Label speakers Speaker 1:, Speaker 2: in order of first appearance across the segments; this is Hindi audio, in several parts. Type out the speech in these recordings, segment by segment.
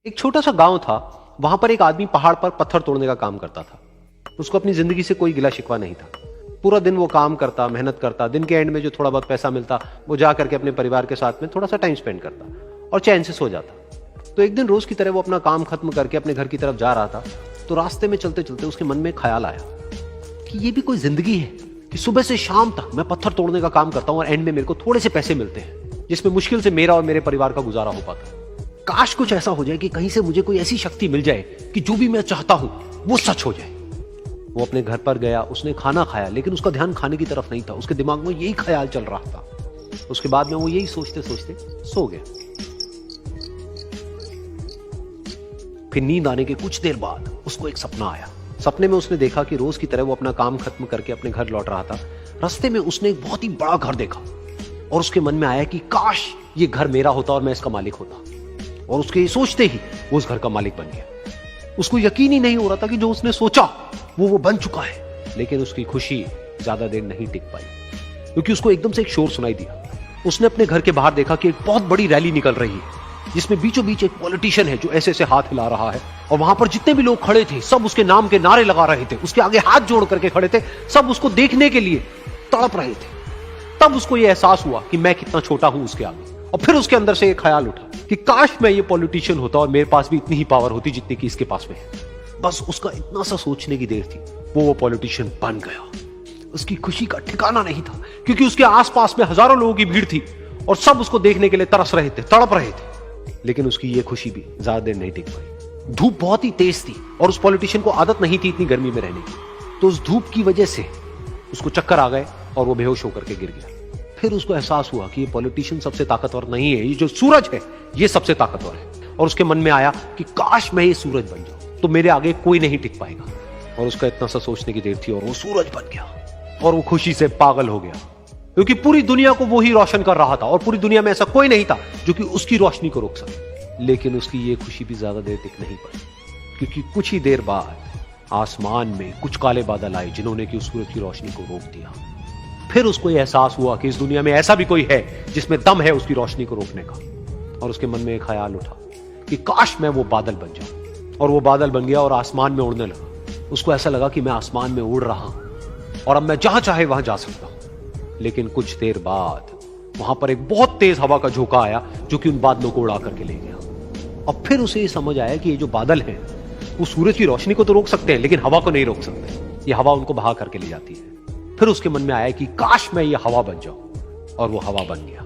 Speaker 1: एक छोटा सा गांव था। वहां पर एक आदमी पहाड़ पर पत्थर तोड़ने का काम करता था। उसको अपनी जिंदगी से कोई गिला शिकवा नहीं था। पूरा दिन वो काम करता, मेहनत करता। दिन के एंड में जो थोड़ा बहुत पैसा मिलता वो जा करके अपने परिवार के साथ में थोड़ा सा टाइम स्पेंड करता और चैन से सो जाता। तो एक दिन रोज की तरह वो अपना काम खत्म करके अपने घर की तरफ जा रहा था। तो रास्ते में चलते चलते उसके मन में एक ख्याल आया कि ये भी कोई जिंदगी है कि सुबह से शाम तक मैं पत्थर तोड़ने का काम करता हूं और एंड में मेरे को थोड़े से पैसे मिलते हैं जिसमें मुश्किल से मेरा और मेरे परिवार का गुजारा हो पाता। काश कुछ ऐसा हो जाए कि कहीं से मुझे कोई ऐसी शक्ति मिल जाए कि जो भी मैं चाहता हूं वो सच हो जाए। वो अपने घर पर गया, उसने खाना खाया, लेकिन उसका ध्यान खाने की तरफ नहीं था। उसके दिमाग में यही ख्याल चल रहा था। उसके बाद में वो यही सोचते सोचते सो गया। फिर नींद आने के कुछ देर बाद उसको एक सपना आया। सपने में उसने देखा कि रोज की तरह वो अपना काम खत्म करके अपने घर लौट रहा था। रास्ते में उसने एक बहुत ही बड़ा घर देखा और उसके मन में आया कि काश ये घर मेरा होता और मैं इसका मालिक होता। और उसके ये सोचते ही वो उस घर का मालिक बन गया। उसको यकीन ही नहीं हो रहा था कि जो उसने सोचा वो बन चुका है। लेकिन उसकी खुशी ज्यादा देर नहीं टिक पाई, क्योंकि उसको एकदम से एक शोर सुनाई दिया। उसने अपने घर के बाहर देखा कि एक बहुत बड़ी रैली निकल रही है जिसमें बीचों बीच एक पॉलिटिशियन है जो ऐसे ऐसे हाथ हिला रहा है। और वहां पर जितने भी लोग खड़े थे सब उसके नाम के नारे लगा रहे थे। उसके आगे हाथ जोड़ करके खड़े थे। सब उसको देखने के लिए तड़प रहे थे। तब उसको यह एहसास हुआ कि मैं कितना छोटा हूं उसके आगे। और फिर उसके अंदर से एक ख्याल उठा कि काश मैं ये पॉलिटिशियन होता और मेरे पास भी इतनी ही पावर होती जितनी कि इसके पास में है। बस उसका इतना सा सोचने की देर थी, वो पॉलिटिशियन बन गया। उसकी खुशी का ठिकाना नहीं था, क्योंकि उसके आसपास में हजारों लोगों की भीड़ थी और सब उसको देखने के लिए तरस रहे थे, तड़प रहे थे। लेकिन उसकी ये खुशी भी ज्यादा देर नहीं टिक पाई। धूप बहुत ही तेज थी और उस पॉलिटिशियन को आदत नहीं थी इतनी गर्मी में रहने की। तो उस धूप की वजह से उसको चक्कर आ गए और वो बेहोश होकर के गिर गया। फिर उसको एहसास हुआ कि ये पॉलिटिशियन सबसे ताकतवर नहीं है, ये जो सूरज है ये सबसे ताकतवर है। और उसके मन में आया कि काश मैं ये सूरज बन जाऊं तो मेरे आगे कोई नहीं टिक पाएगा। और उसका इतना सा सोचने की देर थी और वो सूरज बन गया। और वो खुशी से पागल हो गया, क्योंकि पूरी दुनिया को वो ही रोशन कर रहा था और पूरी दुनिया में ऐसा कोई नहीं था जो कि उसकी रोशनी को रोक सके। लेकिन उसकी ये खुशी भी ज्यादा देर टिक नहीं पाई, क्योंकि कुछ ही देर बाद आसमान में कुछ काले बादल आए जिन्होंने कि उस सूरज की रोशनी को रोक दिया। फिर उसको यह एहसास हुआ कि इस दुनिया में ऐसा भी कोई है जिसमें दम है उसकी रोशनी को रोकने का। और उसके मन में एक ख्याल उठा कि काश मैं वो बादल बन जाऊं। और वो बादल बन गया और आसमान में उड़ने लगा। उसको ऐसा लगा कि मैं आसमान में उड़ रहा हूं और अब मैं जहां चाहे वहां जा सकता हूं। लेकिन कुछ देर बाद वहां पर एक बहुत तेज हवा का झोंका आया जो कि उन बादलों को उड़ा करके ले गया। अब फिर उसे ये समझ आया कि ये जो बादल हैं वो सूरज की रोशनी को तो रोक सकते हैं लेकिन हवा को नहीं रोक सकते। ये हवा उनको बहा करके ले जाती है। फिर उसके मन में आया कि काश मैं ये हवा बन जाऊं। और वो हवा बन गया।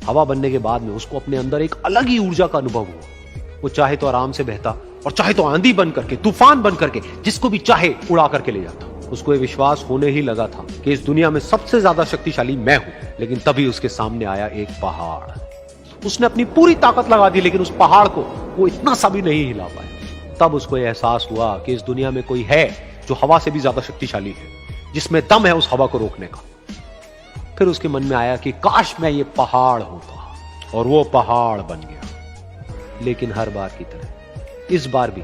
Speaker 1: हवा बनने के बाद में उसको अपने अंदर एक अलग ही ऊर्जा का अनुभव हुआ। वो चाहे तो आराम से बहता और चाहे तो आंधी बन करके, तूफान बन करके, जिसको भी चाहे उड़ा करके ले जाता। उसको ये विश्वास होने ही लगा था कि इस दुनिया में सबसे ज्यादा शक्तिशाली मैं हूं। लेकिन तभी उसके सामने आया एक पहाड़। उसने अपनी पूरी ताकत लगा दी लेकिन उस पहाड़ को वो इतना सा भी नहीं हिला पाया। तब उसको यह एहसास हुआ कि इस दुनिया में कोई है जो हवा से भी ज्यादा शक्तिशाली है, जिसमें दम है उस हवा को रोकने का। फिर उसके मन में आया कि काश मैं ये पहाड़ होता। और वो पहाड़ बन गया। लेकिन हर बार की तरह इस बार भी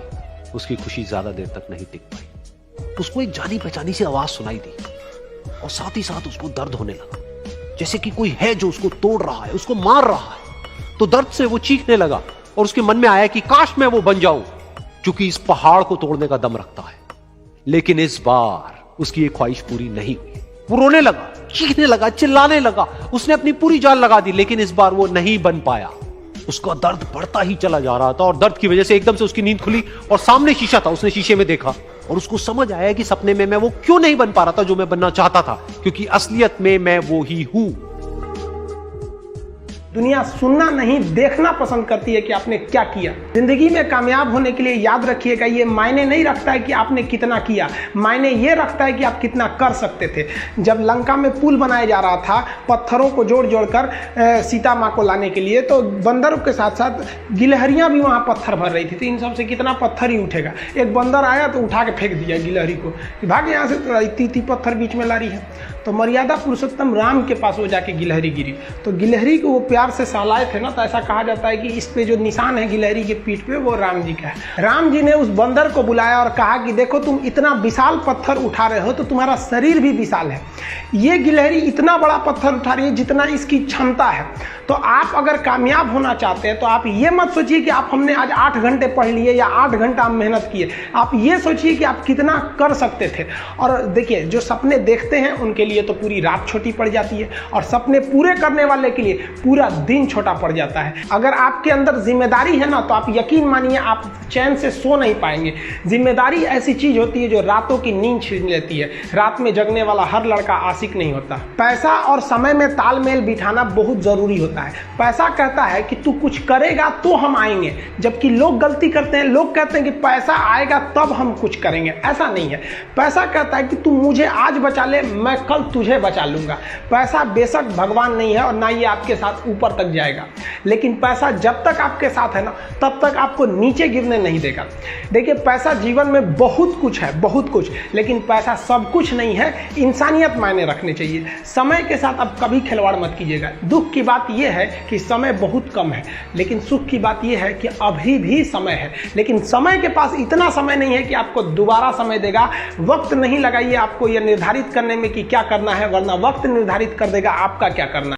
Speaker 1: उसकी खुशी ज्यादा देर तक नहीं टिक पाई। उसको एक जानी पहचानी सी आवाज सुनाई दी और साथ ही साथ उसको दर्द होने लगा, जैसे कि कोई है जो उसको तोड़ रहा है, उसको मार रहा है। तो दर्द से वो चीखने लगा और उसके मन में आया कि काश मैं वो बन जाऊं जो कि इस पहाड़ को तोड़ने का दम रखता है। लेकिन इस बार उसकी ये ख्वाहिश पूरी नहीं हुई। वो रोने लगा, चीखने लगा, चिल्लाने लगा। उसने अपनी पूरी जान लगा दी लेकिन इस बार वो नहीं बन पाया। उसका दर्द बढ़ता ही चला जा रहा था और दर्द की वजह से एकदम से उसकी नींद खुली और सामने शीशा था। उसने शीशे में देखा और उसको समझ आया कि सपने में मैं वो क्यों नहीं बन पा रहा था जो मैं बनना चाहता था, क्योंकि असलियत में मैं वो ही हूं।
Speaker 2: दुनिया सुनना नहीं देखना पसंद करती है कि आपने क्या किया। जिंदगी में कामयाब होने के लिए याद रखिएगा, ये मायने नहीं रखता है कि आपने कितना किया, मायने ये रखता है कि आप कितना कर सकते थे। जब लंका में पुल बनाया जा रहा था पत्थरों को जोड़ जोड़ कर सीता माँ को लाने के लिए, तो बंदरों के साथ साथ गिलहरियां भी वहाँ पत्थर भर रही थी। तो इन सब से कितना पत्थर ही उठेगा। एक बंदर आया तो उठा के फेंक दिया गिलहरी को, भाग यहाँ से, तो इतनी पत्थर बीच में ला रही है। तो मर्यादा पुरुषोत्तम राम के पास वो जाके गिलहरी गिरी। तो गिलहरी को वो प्यार प्यार से सहलाए थे ना, तो ऐसा कहा जाता है कि इस पे जो निशान है गिलहरी के पीठ पे, वो राम जी का है। राम जी ने उस बंदर को बुलाया और कहा कि देखो तुम इतना विशाल पत्थर उठा रहे हो तो तुम्हारा शरीर भी विशाल है, ये गिलहरी इतना बड़ा पत्थर उठा रही है जितना इसकी क्षमता है। तो आप अगर कामयाब होना चाहते हैं तो आप ये मत सोचिए कि आप हमने आज 8 घंटे पढ़ लिए या 8 घंटा हम मेहनत किए, आप ये सोचिए कि आप कितना कर सकते थे। और देखिए, जो सपने देखते हैं उनके लिए तो पूरी रात छोटी पड़ जाती है, और सपने पूरे करने वाले के लिए पूरा दिन छोटा पड़ जाता है। अगर आपके अंदर जिम्मेदारी है ना, तो आप यकीन मानिए आप चैन से सो नहीं पाएंगे। जिम्मेदारी ऐसी चीज होती है जो रातों की नींद छीन लेती है। रात में जगने वाला हर लड़का आशिक नहीं होता। पैसा और समय में तालमेल बिठाना बहुत जरूरी होता है। पैसा कहता है कि तू कुछ करेगा तो हम आएंगे, जबकि लोग गलती करते हैं। लोग कहते हैं कि पैसा आएगा तब हम कुछ करेंगे, ऐसा नहीं है। पैसा कहता है कि तू मुझे आज बचा ले, मैं कल तुझे बचा लूंगा। पैसा बेशक भगवान नहीं है और ना ये आपके साथ ऊपर तक जाएगा, लेकिन पैसा जब तक आपके साथ है ना, तब तक आपको नीचे गिरने नहीं देगा। देखिए, पैसा जीवन में बहुत कुछ है, बहुत कुछ, लेकिन पैसा सब कुछ नहीं है। इंसानियत मायने रखने चाहिए। समय के साथ आप कभी खिलवाड़ मत कीजिएगा। दुख की बात यह है कि समय बहुत कम है, लेकिन सुख की बात यह है कि अभी भी समय है। लेकिन समय के पास इतना समय नहीं है कि आपको दोबारा समय देगा। वक्त नहीं लगाइए आपको यह निर्धारित करने में कि क्या करना है, वरना वक्त निर्धारित कर देगा आपका क्या करना है।